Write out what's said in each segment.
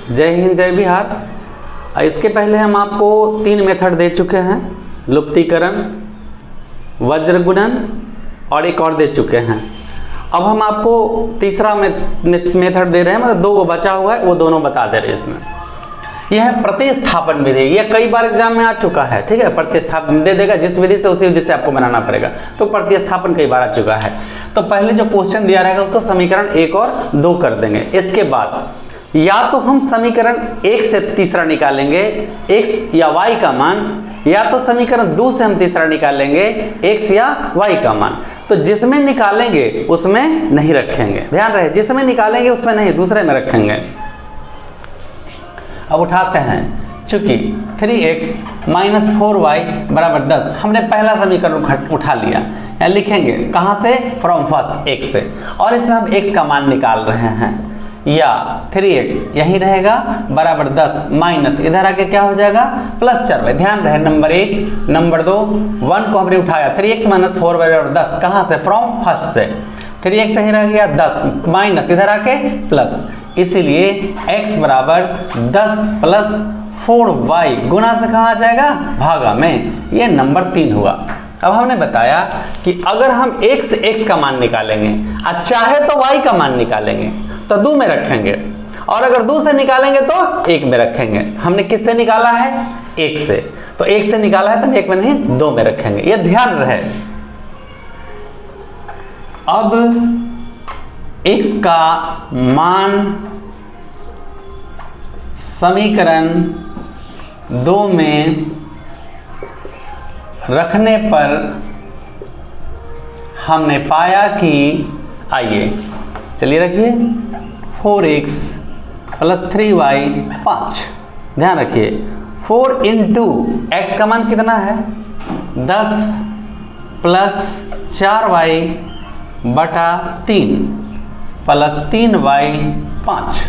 जय हिंद जय बिहार। इसके पहले हम आपको 3 मेथड दे चुके हैं, लुप्तीकरण, वज्रगुणन और एक और दे चुके हैं। अब हम आपको तीसरा मेथड दे रहे हैं, मतलब 2 बचा हुआ है, वो दोनों बता दे रहे हैं इसमें। यह है प्रतिस्थापन विधि। यह कई बार एग्जाम में आ चुका है, ठीक है। प्रतिस्थापन दे देगा जिस विधि से, उसी विधि से आपको बनाना पड़ेगा। तो प्रतिस्थापन कई बार आ चुका है। तो पहले जो क्वेश्चन दिया रहेगा उसको समीकरण 1 और 2 कर देंगे। इसके बाद या तो हम समीकरण 1 से तीसरा निकालेंगे x या y का मान, या तो समीकरण 2 से हम तीसरा निकालेंगे x या y का मान। तो जिसमें निकालेंगे उसमें नहीं रखेंगे, ध्यान रहे, जिसमें निकालेंगे उसमें नहीं, दूसरे में रखेंगे। अब उठाते हैं, चूंकि 3x माइनस 4y बराबर 10, हमने पहला समीकरण उठा लिया। यहाँ लिखेंगे कहाँ से, फ्रॉम फर्स्ट x से, और इसमें हम x का मान निकाल रहे हैं। या 3x यही रहेगा बराबर 10 माइनस इधर आके क्या हो जाएगा प्लस 4y। ध्यान रहे, नंबर 1 नंबर 2 1 को हमने उठाया, 3x माइनस 4y बराबर 10, कहाँ से, फ्रॉम फर्स्ट से। 3x यही रह गया 10 माइनस इधर आके प्लस, इसीलिए x बराबर 10 प्लस 4y गुना से कहाँ आ जाएगा, भागा में। ये नंबर 3 हुआ। अब हमने बताया कि अगर हम x का मान निकालेंगे और चाहे तो y का मान निकालेंगे तो 2 में रखेंगे, और अगर 2 से निकालेंगे तो 1 में रखेंगे। हमने किससे निकाला है, 1 से, तो 1 से निकाला है तो 1 में नहीं 2 में रखेंगे, ये ध्यान रहे। अब x का मान समीकरण 2 में रखने पर हमने पाया कि, आइए चलिए रखिए, 4x प्लस 3y 5। ध्यान रखिए 4 इंटू x का मान कितना है 10 प्लस 4y बटा 3 प्लस 3y 5।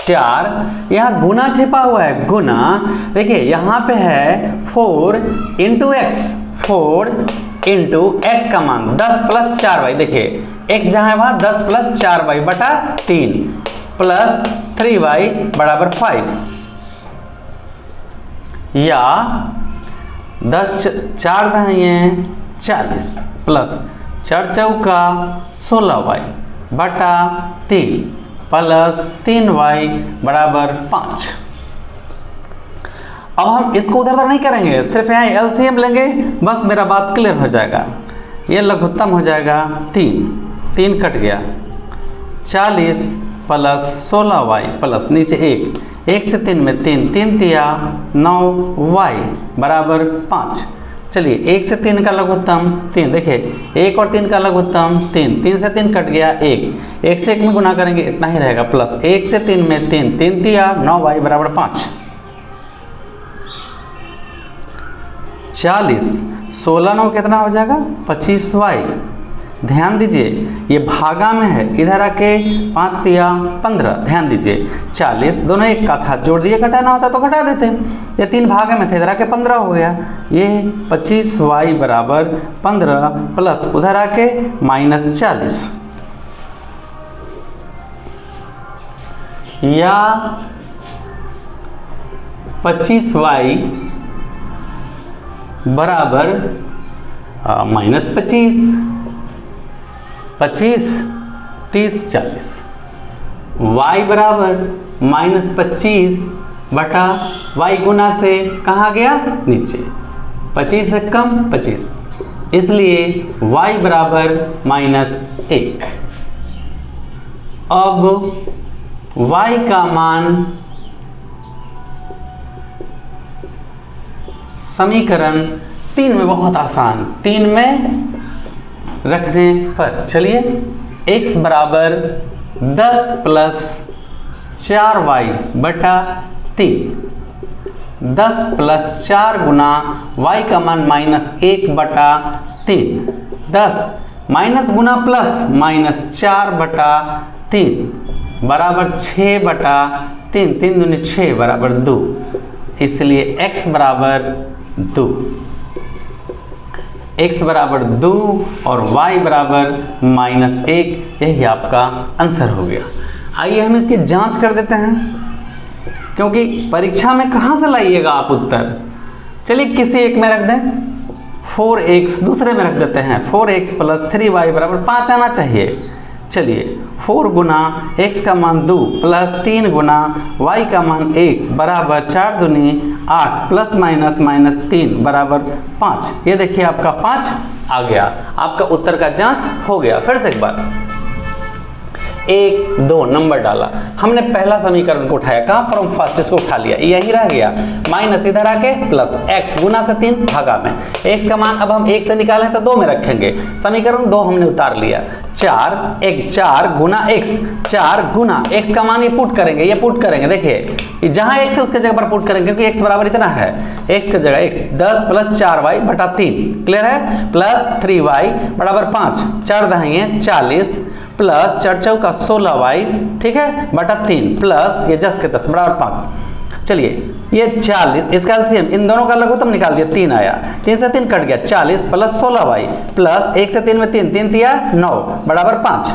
4 यहाँ गुना छिपा हुआ है, गुना। देखिए यहाँ पे है 4 इंटू एक्स, 4 इंटू एक्स का मान 10 प्लस 4y। देखिए x जहाँ है वहाँ 10 प्लस 4y बटा 3 प्लस 3y बराबर 5, या 10 4 दहिए 40 प्लस 4 चौका 16y बटा 3 प्लस 3y बराबर 5। अब हम इसको उधर नहीं करेंगे, सिर्फ यहाँ एलसीएम लेंगे, बस मेरा बात क्लियर हो जाएगा। ये लघुत्तम हो जाएगा 3 कट गया, 40 प्लस 16y प्लस नीचे 1 से 3 में 3 तिया 9y बराबर 5। चलिए 1 से 3 का लघुत्तम 3, देखिए 1 और 3 का लघुत्तम 3 से 3 कट गया 1 से 1 में गुना करेंगे इतना ही रहेगा, प्लस 1 से 3 में 3 तिया 9y बराबर 5। 40 16 9 कितना हो जाएगा 25y। ध्यान दीजिए ये भागा में है, इधर आके 5 तिया 15। ध्यान दीजिए 40 दोनों एक का था, जोड़ दिए, घटाना होता तो घटा देते। ये 3 भागे में थे, इधर आके 15 हो गया। ये 25y बराबर 15 प्लस उधर आके माइनस 40, या 25y बराबर माइनस 25 30 40, y बराबर माइनस 25 बटा y गुना से कहाँ गया नीचे, 25 से कम 25, इसलिए y बराबर माइनस 1। अब y का मान समीकरण 3 में बहुत आसान, 3 में रखने पर, चलिए x बराबर 10 प्लस 4y बटा 3, 10 प्लस 4 गुना y का मान माइनस 1 बटा 3, 10 माइनस गुना प्लस माइनस 4 बटा 3 बराबर 6 बटा 3, 3 दूनी 6 बराबर 2, इसलिए x बराबर 2, x बराबर 2 और y बराबर -1, यही आपका आंसर हो गया। आइए हम इसकी जांच कर देते हैं, क्योंकि परीक्षा में कहाँ से लाइएगा आप उत्तर। चलिए किसी एक में रख दें, 4x दूसरे में रख देते हैं, 4x प्लस 3y बराबर 5 आना चाहिए। चलिए 4 गुना x का मान 2 प्लस 3 गुना y का मान 1 बराबर 4 दूनी 8 प्लस माइनस 3 बराबर 5। ये देखिए आपका 5 आ गया, आपका उत्तर का जांच हो गया। फिर से एक बार 1 2 नंबर डाला, हमने पहला समीकरण को उठाया, कहाँ फ्रॉम फर्स्ट, इसको उठा लिया, यही रह गया, माइनस इधर आके प्लस x गुना से 3 भागा में, x का मान अब हम 1 से निकाले तो 2 में रखेंगे, समीकरण 2 हमने उतार लिया, 4 गुना x, 4 गुना x का मान ये पुट करेंगे, देखिए जहाँ x है उसके जगह पर पुट करेंगे, क्योंकि x बराबर इतना है, x की जगह x 10 प्लस 4y बटा 3, क्लियर है, प्लस 3y बराबर 5, 4 दहाइए 40 प्लस 4 चौका 16y, ठीक है, बटा 3 प्लस ये 10 के 10 बराबर 5। चलिए ये 40, इसका एलसीएम इन दोनों का लघुत्तम निकाल दिया, 3 आया, 3 से 3 कट गया, 40 प्लस 16y प्लस 1 से 3 में 3 तिया 9 बराबर 5।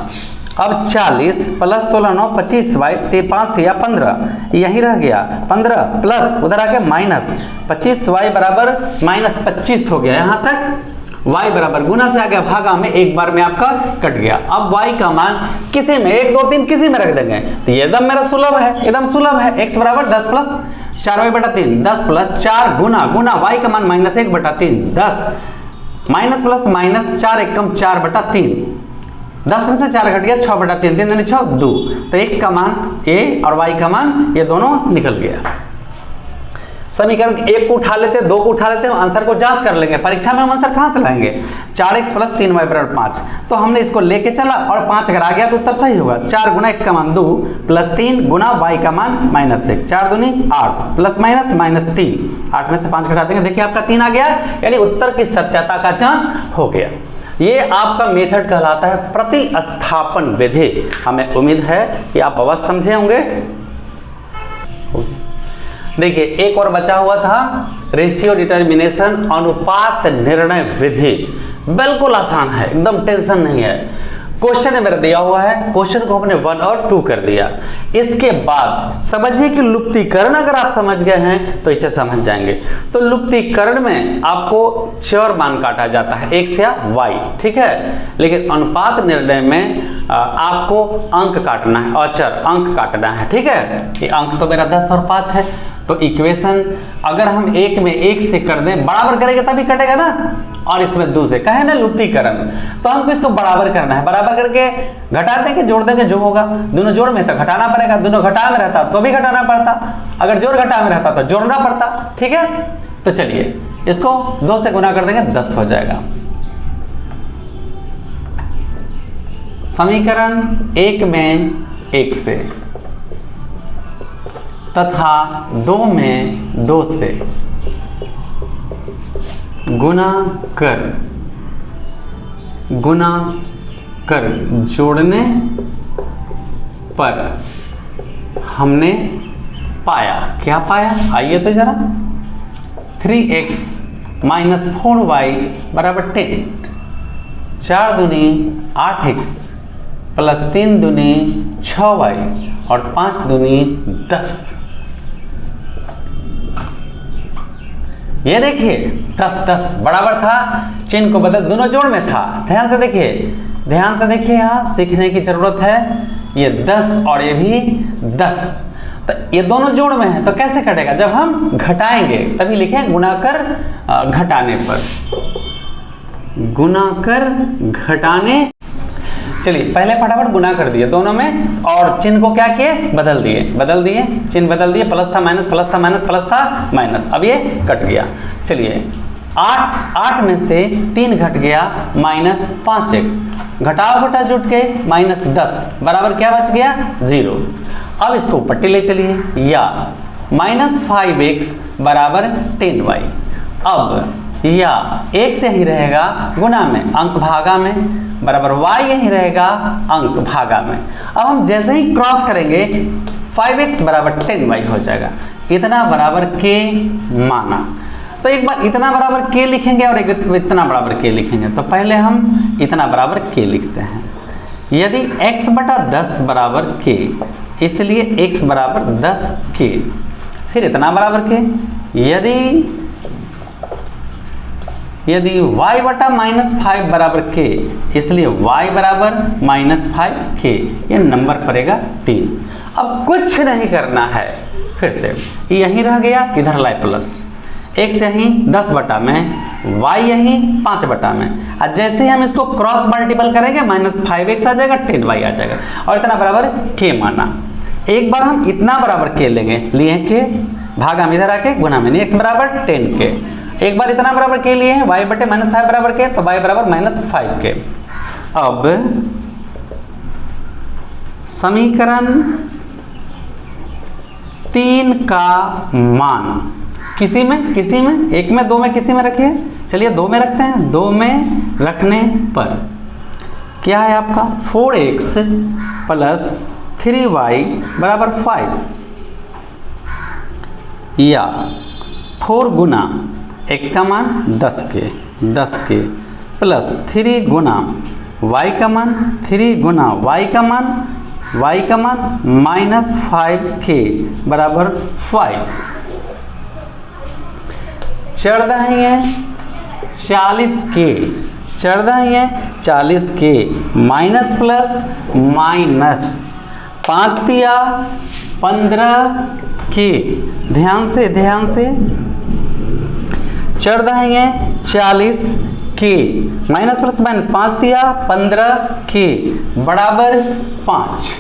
अब 40 प्लस 16 9 25y 5 थिया 15, यही रह गया, 15 प्लस उधर आके माइनस 25y बराबर माइनस 25 हो गया, यहाँ तक y बराबर गुना से आ गया, भागा में एक बार में आपका कट गया। अब y का मान किसी में 1 2 3 किसी में रख देंगे, तो ये एकदम मेरा सुलभ है, एकदम सुलभ है, x बराबर 10 प्लस 4y बटा 3, 10 प्लस 4 गुना y का मान माइनस 1 बटा 3, 10 माइनस प्लस माइनस 4 एकम 4 बटा 3, 10 में से 4 घट गया, 6 बटा 3, 3 दूनी 6 2, तो x का मान a और y का मान ये दोनों निकल गया। समीकरण 1 को उठा लेते, 2 को उठा लेते, आंसर को जांच कर लेंगे, परीक्षा में हम आंसर कहाँ से लाएंगे, 4x प्लस 3y बराबर 5, तो हमने इसको लेके चला और 5 अगर आ गया तो उत्तर सही होगा। 4 गुना x का मान 2 प्लस 3 गुना y का मान माइनस 1, 4 दूनी 8 प्लस माइनस 3, 8 में से 5 घटा देंगे, देखिए आपका 3 आ गया, यानी उत्तर की सत्यता का जांच हो गया। ये आपका मेथड कहलाता है प्रतिस्थापन विधि। हमें उम्मीद है कि आप अवश्य समझे होंगे। देखिए एक और बचा हुआ था, रेशियो डिटर्मिनेशन, अनुपात निर्णय विधि, बिल्कुल आसान है, एकदम टेंशन नहीं है। क्वेश्चन में मेरा दिया हुआ है, क्वेश्चन को हमने 1 और 2 कर दिया। इसके बाद समझिए कि लुप्तीकरण अगर आप समझ गए हैं तो इसे समझ जाएंगे। तो लुप्तीकरण में आपको चर मान काटा जाता है, x या y, ठीक है, लेकिन अनुपात निर्णय में आपको अंक काटना है, अचर अंक काटना है, ठीक है। ये अंक तो मेरा 10 और 5 है, तो इक्वेशन अगर हम 1 में 1 से कर दें, बराबर करेंगे तभी कटेगा ना, और इसमें 2 से कहे ना लुप्तीकरण, तो हमको इसको बराबर करना है, बराबर करके घटा देंगे जोड़ देंगे जो होगा, दोनों जोड़ में तो घटाना पड़ेगा, दोनों घटा में रहता तो भी घटाना पड़ता, अगर जोड़ घटा में रहता तो जोड़ना पड़ता, ठीक है। तो चलिए इसको 2 से गुना कर देंगे, 10 हो जाएगा। समीकरण 1 में 1 से तथा 2 में 2 से गुना कर जोड़ने पर हमने पाया, क्या पाया, आइए तो जरा, 3x माइनस 4y बराबर 10, 4 दूनी 8x प्लस 3 दूनी 6y और 5 दूनी 10। ये देखिए 10 बराबर था, चिन्ह को बदल, दोनों जोड़ में था, ध्यान से देखिए, यहाँ सीखने की जरूरत है। ये 10 और ये भी 10, तो ये दोनों जोड़ में है, तो कैसे कटेगा, जब हम घटाएंगे तभी लिखें गुणाकर घटाने पर, गुणाकर घटाने। चलिए पहले फटाफट गुना कर दिए दोनों में, और चिन्ह को क्या किए, बदल दिए, चिन्ह बदल दिए, प्लस था माइनस, प्लस था माइनस, प्लस था माइनस, अब ये कट गया। चलिए 8 में से 3 घट गया, माइनस 5x, घटाओ घटा जुट के माइनस 10 बराबर क्या बच गया, 0। अब इसको पट्टी ले चलिए, या माइनस 5x बराबर 10y। अब या एक से ही रहेगा गुना में, अंक भागा में, बराबर y यही रहेगा अंक भागा में। अब हम जैसे ही क्रॉस करेंगे 5x बराबर 10y हो जाएगा, इतना बराबर k माना। तो एक बार इतना बराबर k लिखेंगे और एक इतना बराबर k लिखेंगे, तो पहले हम इतना बराबर k लिखते हैं, यदि x बटा 10 बराबर k, इसलिए x बराबर 10 k, फिर इतना बराबर k, यदि y बटा -5 बराबर k, इसलिए y बराबर -5k, ये नंबर पड़ेगा 3। अब कुछ नहीं करना है, फिर से यहीं रह गया, इधर लाए प्लस, x यहीं 10 बटा में, y यहीं 5 बटा में, और जैसे ही हम इसको क्रॉस मल्टीपल करेंगे -5x आ जाएगा, 10y आ जाएगा, और इतना बराबर k माना। एक बार हम इतना बराबर k लेंगे, लिए k, भागा में इधर आके गुना में, x बराबर 10k। एक बार इतना बराबर k लिए हैं, y बटे -5 बराबर k, तो y बराबर -5k। अब समीकरण 3 का मान किसी में, एक में, दो में, किसी में रखिए, चलिए 2 में रखते हैं। 2 में रखने पर क्या है आपका 4x प्लस 3y बराबर 5, या 4 गुना x का मान 10k प्लस 3 गुना y का मान, 3 गुना y का मान -5k बराबर 5। चढ़ रही है 40k, चढ़ रही है 40k, माइनस प्लस माइनस 5 दिया 15k, ध्यान से चढ़ रही है 40k, माइनस प्लस माइनस 5 दिया 15k बराबर 5।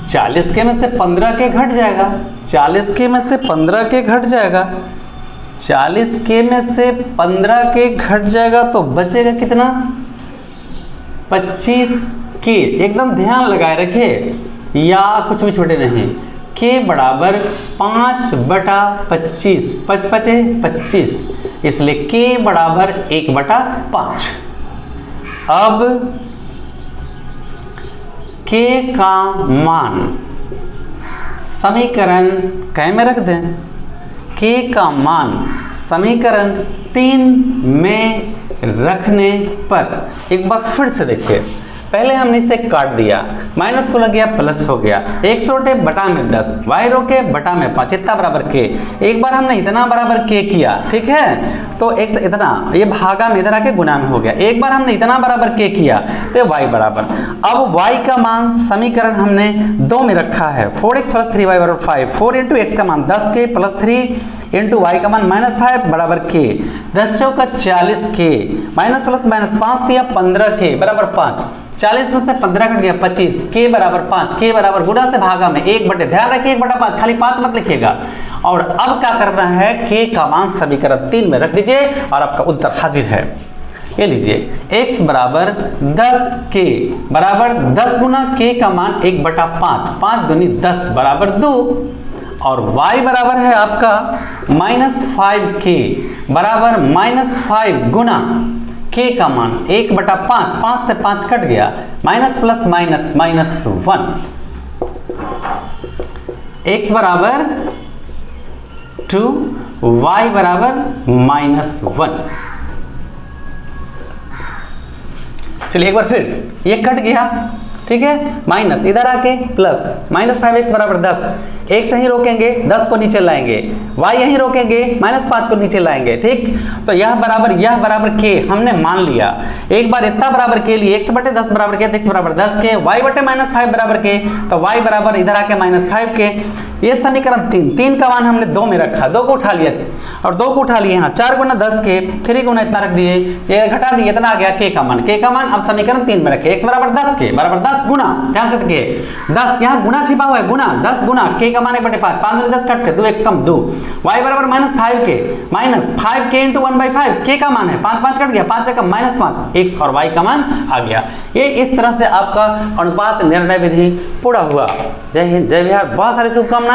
40k में से 15k घट जाएगा, 40k में से 15k घट जाएगा, 40k में से 15k घट जाएगा, तो बचेगा कितना 25k। एकदम ध्यान लगाए रखिए, या कुछ भी छोटे नहीं, k बराबर 5 बटा 25, 5 पचे 25, इसलिए k बराबर 1 बटा 5। अब k का मान समीकरण कै में रख दें, k का मान समीकरण 3 में रखने पर एक बार फिर से देखिए, पहले हमने इसे काट दिया, माइनस को लग गया प्लस हो गया, 1 रोटे बटा में 10, y रोके बटा में 5, इतना बराबर k। एक बार हमने इतना बराबर k किया, ठीक है, तो x इतना, ये भागा में इधर आके गुना में हो गया। एक बार हमने इतना बराबर k किया तो y बराबर, अब y का मान समीकरण हमने 2 में रखा है, 4x प्लस 3y बराबर 5, 4 इंटू x का मान 10k प्लस 3 इंटू y का मान -5 बराबर k, 10 चौका 40k, माइनस प्लस माइनस 5 दिया 15k बराबर 5, 40 में से 15 कट गया 25, k बराबर 5, k बराबर गुणा से भागा में 1 बटे, ध्यान रखिए 1 बटा 5, खाली 5 मत लिखिएगा। और अब क्या करना है, k का मान समीकरण 3 में रख दीजिए और आपका उत्तर हाजिर है। ये लीजिए x बराबर 10k बराबर 10 गुना k का मान 1 बटा 5, 5 दूनी 10 बराबर 2, और y बराबर है आपका -5k बराबर -5 गुना k का मान 1 बटा 5, 5 से 5 कट गया, माइनस प्लस माइनस -1, x बराबर 2, y बराबर -1। चलिए एक बार फिर, ये कट गया, ठीक है, माइनस इधर आके प्लस, -5x बराबर 10, x यहीं रोकेंगे, 10 को नीचे लाएंगे, y यहीं रोकेंगे, -5 को नीचे लाएंगे, ठीक। तो यह बराबर k हमने मान लिया। एक बार इतना बराबर k लिए, x बटे 10 बराबर k, तो x बराबर 10k, y बटे -5 बराबर k, तो y बराबर इधर आके -5k। ये समीकरण 3 का मान हमने 2 में रखा, 2 को उठा लिया, और 2 को उठा लिए यहाँ, 4 गुना 10k, 3 गुना इतना रख दिए, ये घटा दिए, इतना आ गया k का मान अब समीकरण 3 में रखे, x बराबर 10k बराबर 10 गुना, ध्यान से देखिए 10, यहाँ गुना छिपा हुआ है, गुना 10 गुना k का मान 1 बटे 5, 5 में 10 कट के 2 1 कम 2, y बराबर -5k, -5k इंटू 1/5, k का मान है, 5 5 कट गया, 5 से कम -5, x और y का मान आ गया। ये इस तरह से आपका अनुपात निर्णय विधि पूरा हुआ। जय हिंद, जय बिहार, बहुत सारी शुभकामनाएं।